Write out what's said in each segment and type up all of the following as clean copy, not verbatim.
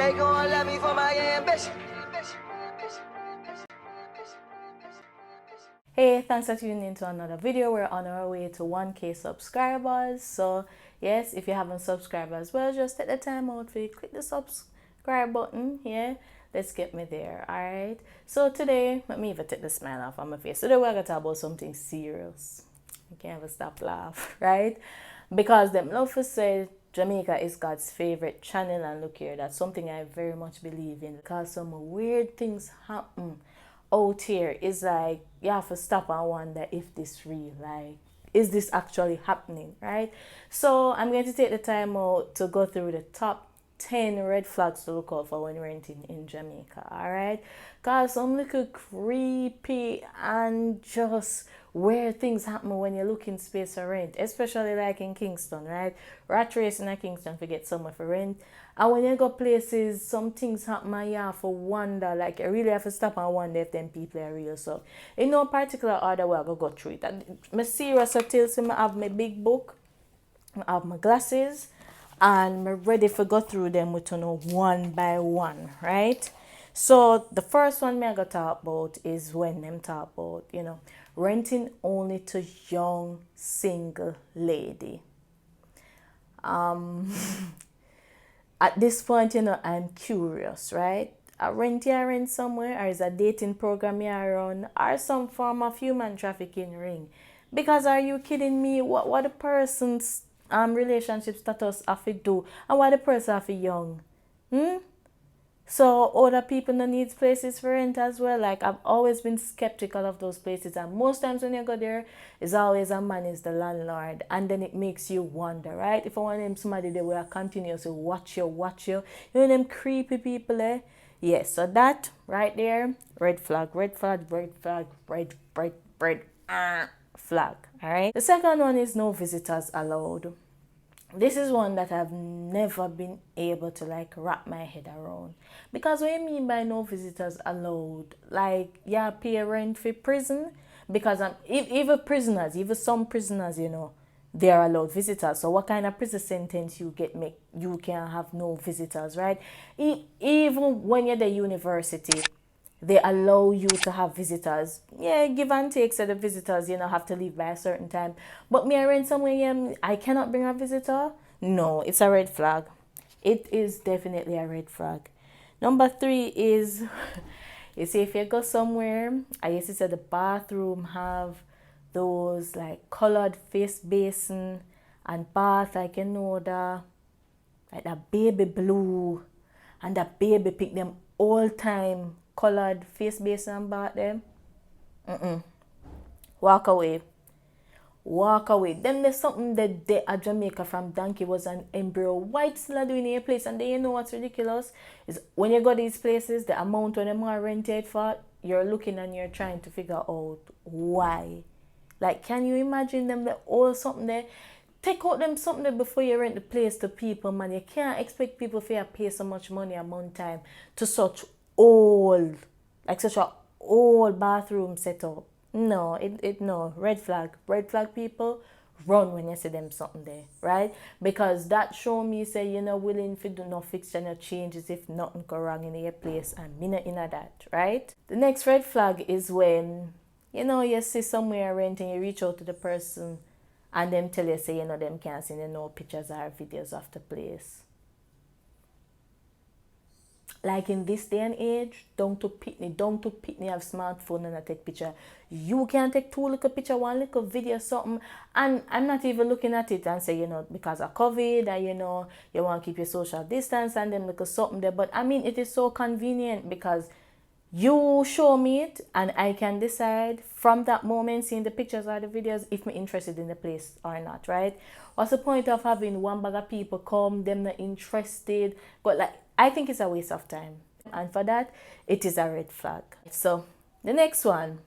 They gon' love me for my ambition. Hey, thanks for tuning in to another video. We're on our way to 1K subscribers. So yes, if you haven't subscribed as well, just take the time out for you. Click the subscribe button. Yeah, let's get me there. Alright. So today, let me even take the smile off on my face. Today we're gonna talk about something serious. I can't ever stop laugh, right? Because them love to say Jamaica is God's favorite channel, and look here, that's something I very much believe in, because some weird things happen out here. Is like you have to stop and wonder if this real, like is this actually happening, right? So I'm going to take the time out to go through the top 10 red flags to look out for when renting in Jamaica. All right, because some little creepy and just weird things happen when you're looking space for rent, especially like in Kingston, right? Rat racing in Kingston, forget somewhere for rent. And when you go places, some things happen and you have to wonder, like you really have to stop and wonder if them people are real. So in no particular order way I go through it. And I'm serious until I have my big book, I have my glasses, and I'm ready to go through them with one by one, right? So the first one I got to talk about is when them talk about, renting only to young single lady. At this point, I'm curious, right? I rent somewhere, or is a dating program you run, or some form of human trafficking ring? Because are you kidding me? What the person's relationship status have to do, and what the person have to young? So other people no needs places for rent as well. Like I've always been skeptical of those places, and most times when you go there, it's always a man is the landlord, and then it makes you wonder, right? If I want them somebody they will continuously watch you, them creepy people, eh? Yes, so that right there, red flag, flag. All right. The second one is no visitors allowed. This is one that I've never been able to like wrap my head around. Because what you mean by no visitors allowed? Like, yeah, pay rent for prison? Because even some prisoners, they are allowed visitors. So what kind of prison sentence you get make you can have no visitors, right? Even when you're at the university, they allow you to have visitors. Yeah, give and take, so the visitors, have to leave by a certain time. But me, I rent somewhere, yeah, I cannot bring a visitor. No, it's a red flag. It is definitely a red flag. Number 3 is, you see, if you go somewhere, I used to say the bathroom have those like colored face basin and bath, like the like that baby blue and that baby pick, them all time colored face basin and bath them. Walk away. Then there's something that they at Jamaica from Donkey was an embryo white still doing in a place, and then you know what's ridiculous is when you go these places, the amount when them are rented for, you're looking and you're trying to figure out why. Like, can you imagine them that all something there? Take out them something there before you rent the place to people, man. You can't expect people to pay so much money a month time to such a old bathroom setup. No, no, red flag. Red flag people, run when you see them something there, right? Because that show me say you're not willing to do no fixture, no changes if nothing go wrong in your place, and me not in that, right? The next red flag is when, you see somewhere renting, you reach out to the person and them tell you say, them can't see no pictures or videos of the place. Like in this day and age, don't to pitney have smartphone and I take picture. You can take 2 little picture, 1 little video, something, and I'm not even looking at it and say, because of COVID, and you want to keep your social distance and then look at something there. But I mean, it is so convenient because you show me it and I can decide from that moment, seeing the pictures or the videos, if I'm interested in the place or not, right? What's the point of having one bag of people come, them not interested? But like, I think it's a waste of time. And for that, it is a red flag. So the next one,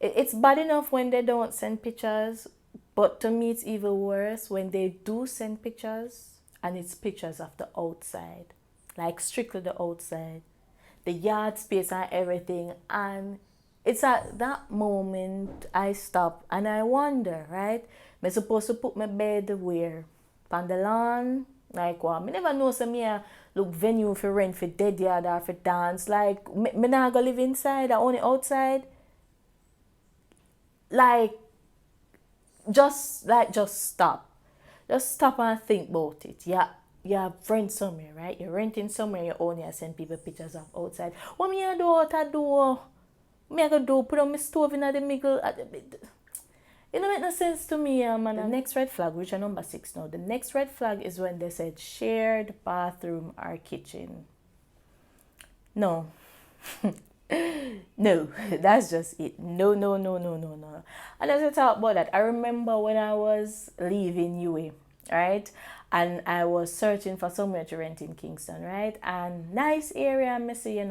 it's bad enough when they don't send pictures, but to me it's even worse when they do send pictures and it's pictures of the outside, like strictly the outside, the yard space and everything. And it's at that moment I stop and I wonder, right? I'm supposed to put my bed where? On the lawn, Like what? Me never know some me look venue for rent for dead yard or for dance. Like me not go live inside, I only outside. Like just stop. Just stop and think about it. Yeah. You have rent somewhere, right? You're renting somewhere, you only send people pictures of outside. What me I do out I do? Me I go do put on my stove in the middle. It don't make no sense to me, man. The next red flag, which are number 6 now. The next red flag is when they said shared bathroom or kitchen. No. No, that's just it. No, no, no, no, no, no. And as I talk about that, I remember when I was leaving UA, right? And I was searching for somewhere to rent in Kingston, right? And nice area, I say,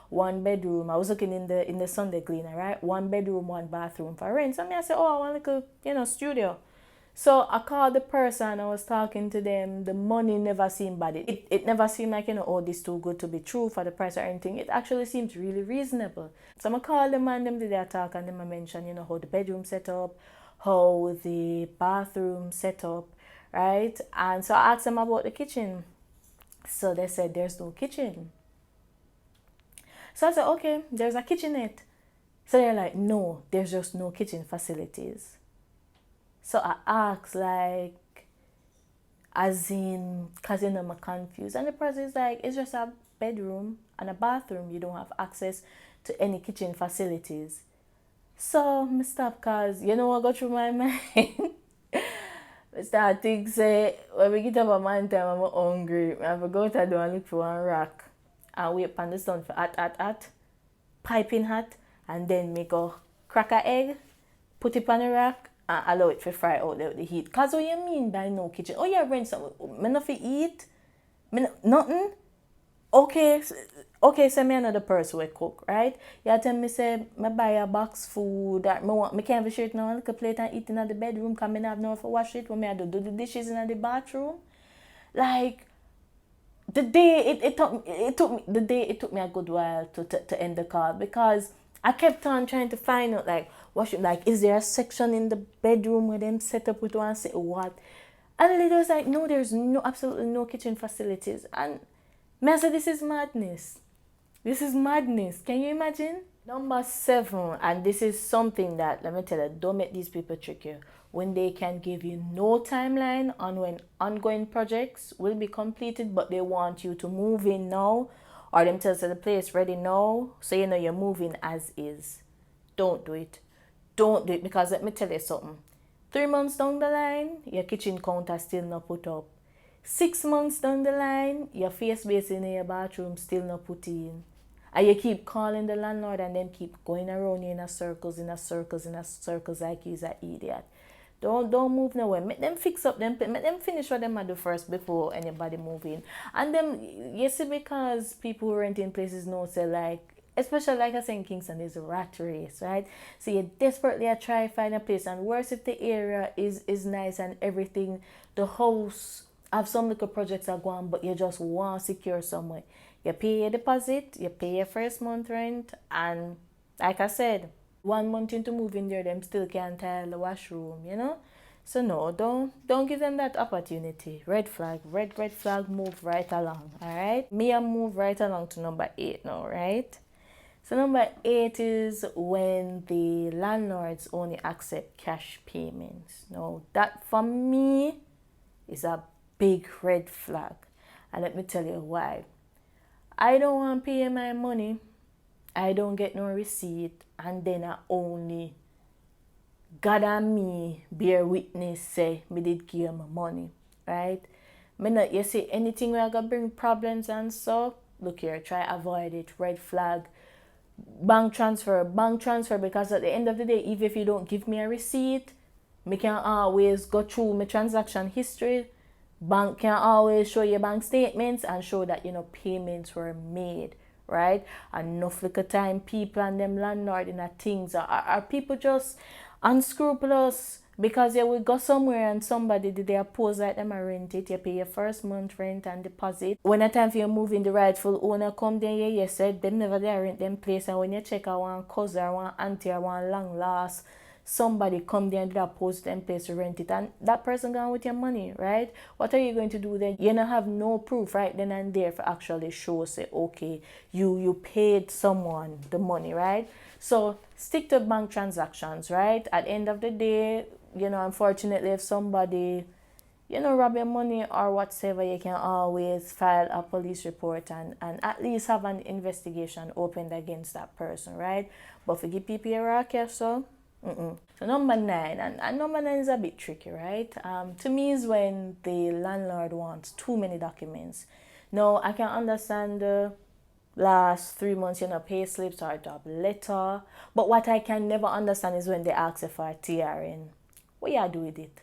1 bedroom. I was looking in the Sunday cleaner, right? 1 bedroom, 1 bathroom for rent. So I said, oh, I want a little, studio. So I called the person, I was talking to them. The money never seemed bad. It never seemed like, oh, this too good to be true for the price or anything. It actually seemed really reasonable. So I called them and them did their talk and them I mentioned, how the bedroom set up, how the bathroom set up, right? And so I asked them about the kitchen. So they said there's no kitchen. So I said, okay, there's a kitchenette. So they're like, no, there's just no kitchen facilities. So I asked, like, as in, because I'm confused. And the person is like, it's just a bedroom and a bathroom. You don't have access to any kitchen facilities. So I stop because, what got through my mind? I start thinking, say, when we get up a man time, I'm hungry. I have to go to do and look for one rack and wait on the sun for hot, piping hot, and then make a cracker egg, put it on the rack, and allow it to fry out the heat. Because what you mean by no kitchen? Oh, you rent something. Me not eat? Nothing? Okay, so me another person will cook, right? You tell me, say, me buy a box food that me can't have share it now, like a plate and eat in the bedroom because me have no for wash it when me do the dishes in the bathroom. Like, the day it took me a good while to end the call because I kept on trying to find out is there a section in the bedroom where them set up with one say what? And the lady was like, no, there's absolutely no kitchen facilities. And I said, this is madness. This is madness. Can you imagine? Number 7, and this is something that, let me tell you, don't make these people trick you. When they can give you no timeline on when ongoing projects will be completed, but they want you to move in now, or them tell you the place ready now, so you're moving as is. Don't do it. Don't do it, because let me tell you something. 3 months down the line, your kitchen counter still not put up. 6 months down the line, your face basin in your bathroom still not put in. And you keep calling the landlord and them keep going around you in circles like he's an idiot. Don't move nowhere. Make them fix up them, make them finish what them do first before anybody move in. And then, you see, because people who rent in places know, say, like, especially like I say in Kingston, there's a rat race, right? So you desperately try to find a place. And worse if the area is nice and everything, the house have some little projects are going, but you just want to secure somewhere. You pay your deposit, you pay your first month rent, and like I said, 1 month into moving there, them still can't tile the washroom, So no, don't give them that opportunity. Red flag, red flag, move right along, alright? Me, I move right along to number 8 now, right? So number 8 is when the landlords only accept cash payments. Now, that for me is a big red flag. And let me tell you why. I don't want to pay my money. I don't get no receipt. And then I only God and me bear witness say me did give my money. Right? Me not, you see anything where I gonna bring problems and so, look here, try avoid it. Red flag. Bank transfer, because at the end of the day, even if you don't give me a receipt, me can always go through my transaction history. Bank can always show your bank statements and show that payments were made, right? Enough little time people and them landlord in things are people just unscrupulous because you will go somewhere and somebody did they oppose like them and rent it. You pay your first month rent and deposit. When the time for you moving, the rightful owner come there, you said them never there rent them place, and when you check I want cousin, I want auntie, I want long lost somebody come there and do that post them place to rent it, and that person gone with your money, right? What are you going to do then? You don't have no proof right then and there for actually show, say, okay, you paid someone the money, right? So stick to bank transactions, right? At the end of the day, unfortunately, if somebody rob your money or whatsoever, you can always file a police report and at least have an investigation opened against that person, right? But for give people a racket, so So number 9, and number 9 is a bit tricky, right? To me is when the landlord wants too many documents. Now, I can understand the last 3 months, pay slips or a job letter, but what I can never understand is when they ask you for a TRN. What you do with it?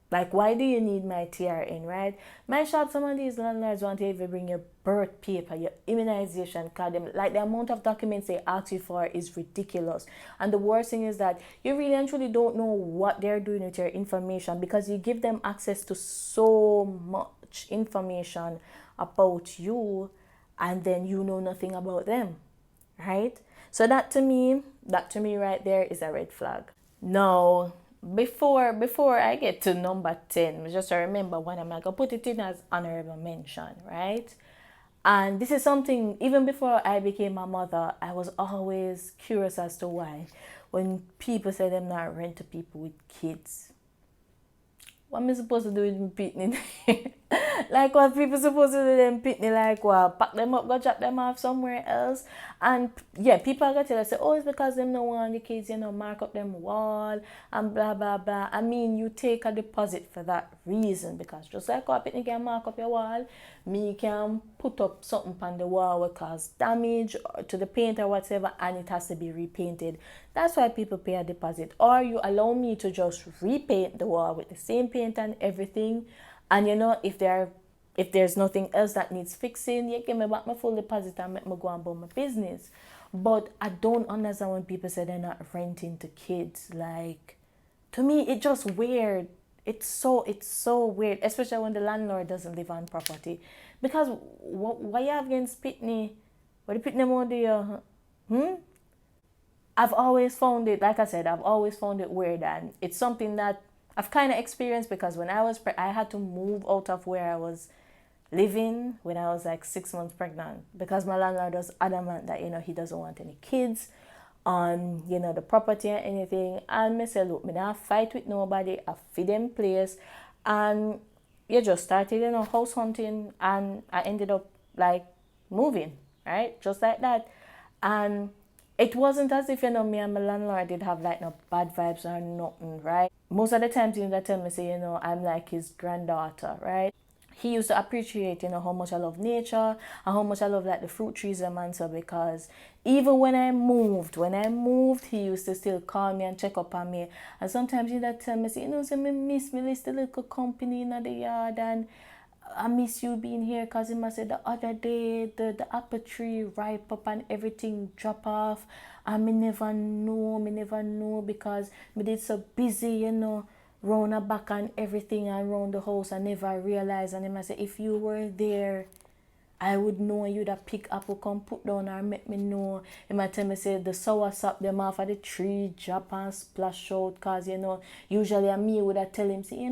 Like, why do you need my TRN, right? My shop, some of these landlords want to even bring your birth paper, your immunization card. Like, the amount of documents they ask you for is ridiculous. And the worst thing is that you really and truly don't know what they're doing with your information, because you give them access to so much information about you, and then you know nothing about them, right? So that to me right there is a red flag. Now, before I get to number 10, just remember one, I'm gonna put it in as honorable mention, right? And this is something, even before I became a mother, I was always curious as to why when people say them not rent to people with kids. What am I supposed to do with my pitney? Like, what people supposed to do with them pitney? Like, what? Pack them up, go drop them off somewhere else? And yeah, people are going to tell us, oh, it's because them no want the kids, mark up them wall and blah, blah, blah. I mean, you take a deposit for that reason, because just like what pitney can mark up your wall, me can put up something on the wall that cause damage to the paint or whatever, and it has to be repainted. That's why people pay a deposit. Or you allow me to just repaint the wall with the same paint and everything, and if there's nothing else that needs fixing, you give me back my full deposit and make me go and about my business. But I don't understand when people say they're not renting to kids. Like, to me, it's just weird. It's so weird, especially when the landlord doesn't live on property. Because why you have against pitney? What the pitney want to do? I've always found it, like I said, I've always found it weird, and it's something that I've kind of experienced, because when I had to move out of where I was living when I was like 6 months pregnant, because my landlord was adamant that he doesn't want any kids on the property or anything. And me say, look, me not fight with nobody, I feed them place, and you just started house hunting, and I ended up like moving, right, just like that. And it wasn't as if me and my landlord did have like no bad vibes or nothing, right? Most of the times they tell me, say, I'm like his granddaughter, right? He used to appreciate, how much I love nature and how much I love like the fruit trees and so, because even when I moved, he used to still call me and check up on me. And sometimes he would tell me, say, say, me miss me this little company in the yard, and I miss you being here, because he must say the other day the apple tree ripe up and everything drop off, and me never know because me did so busy, round the back and everything and round the house, I never realized. And he must say, if you were there, I would know. You'd have pick apple, come put down or make me know. He might tell me, say, the sour sap them off of the tree drop and splash out, because usually me would have tell him, say,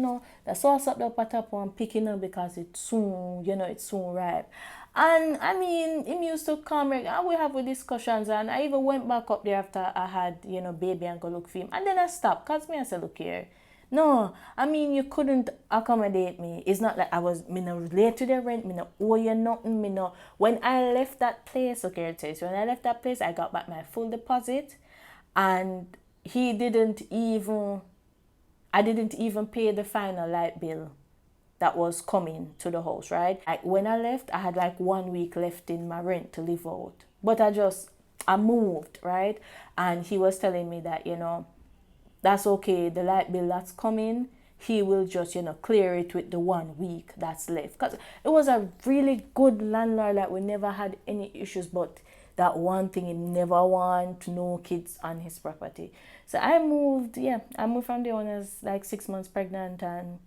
the sour sap the pot up and picking up, because it's soon, it's soon ripe. And I mean, him used to come and we have discussions, and I even went back up there after I had, baby, and go look for him. And then I stopped, because I said, look here. No, I mean, you couldn't accommodate me. It's not like me no relate to the rent, me no owe you nothing, me no. When I left that place, okay, when I left that place, I got back my full deposit, and I didn't even pay the final light bill that was coming to the house, right? When I left, I had like 1 week left in my rent to live out. But I moved, right? And he was telling me that, that's okay, the light bill that's coming, he will just, clear it with the 1 week that's left. Because it was a really good landlord, like we never had any issues, but that one thing, he never want no kids on his property. So I moved from there when I was like 6 months pregnant, and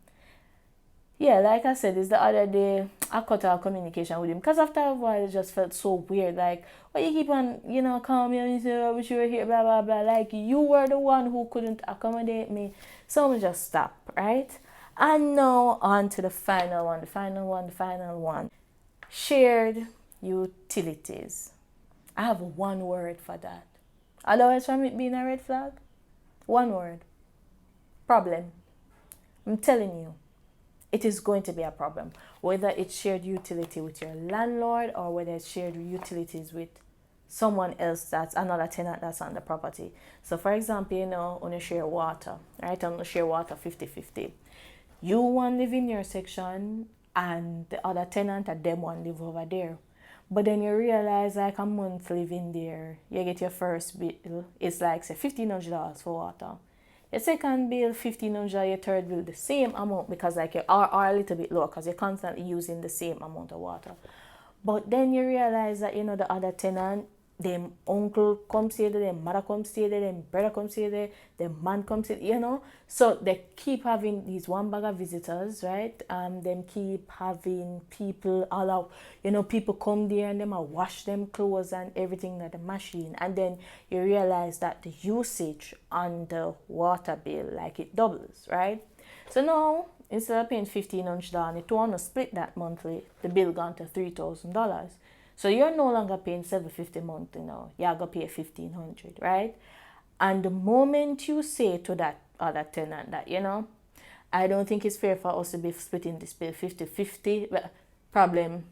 yeah, like I said, it's the other day, I cut off communication with him because after a while it just felt so weird. Like, why you keep on, calling me and you say, I wish you were here, blah, blah, blah. Like, you were the one who couldn't accommodate me. So we just stop, right? And now on to the final one. Shared utilities. I have one word for that. Otherwise from it being a red flag, one word. Problem. I'm telling you, it is going to be a problem. Whether it's shared utility with your landlord or whether it's shared utilities with someone else that's another tenant that's on the property. So for example, when you share water, right? And you share water 50-50. You want live in your section and the other tenant and them one live over there. But then you realize like a month living there, you get your first bill, it's like say $1,500 for water. Your second bill, $1,500, your third bill, the same amount because like you are a little bit lower because you're constantly using the same amount of water. But then you realize that, the other tenant, them uncle comes here, them mother comes here, them brother comes here, them man comes here, So they keep having these one bag of visitors, right? Them keep having people all out, people come there and them wash them clothes and everything at the machine. And then you realize that the usage on the water bill, like it doubles, right? So now, instead of paying $1,500 and you want to split that monthly, the bill gone to $3,000. So you're no longer paying $750 a month, You're going to pay $1,500, right? And the moment you say to that other tenant that, I don't think it's fair for us to be splitting this bill 50-50, but problem,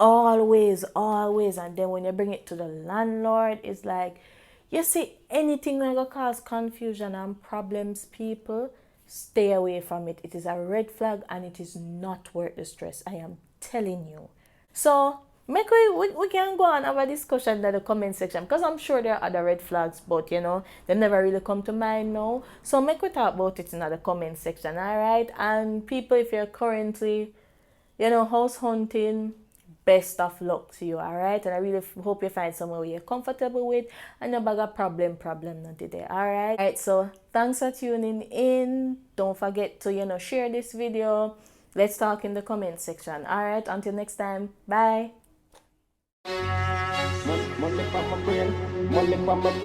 always. And then when you bring it to the landlord, it's like, you see, anything that will cause confusion and problems, people, stay away from it. It is a red flag and it is not worth the stress. I am telling you. So, we can go on have a discussion in the comment section because I'm sure there are other red flags, but they never really come to mind now. So make we talk about it in the comment section, alright? And people, if you're currently, house hunting, best of luck to you, alright? And I really hope you find somewhere where you're comfortable with and no bag of problem not today, alright? Alright, so thanks for tuning in. Don't forget to, share this video. Let's talk in the comment section, alright? Until next time, bye. Money from my brain, money from my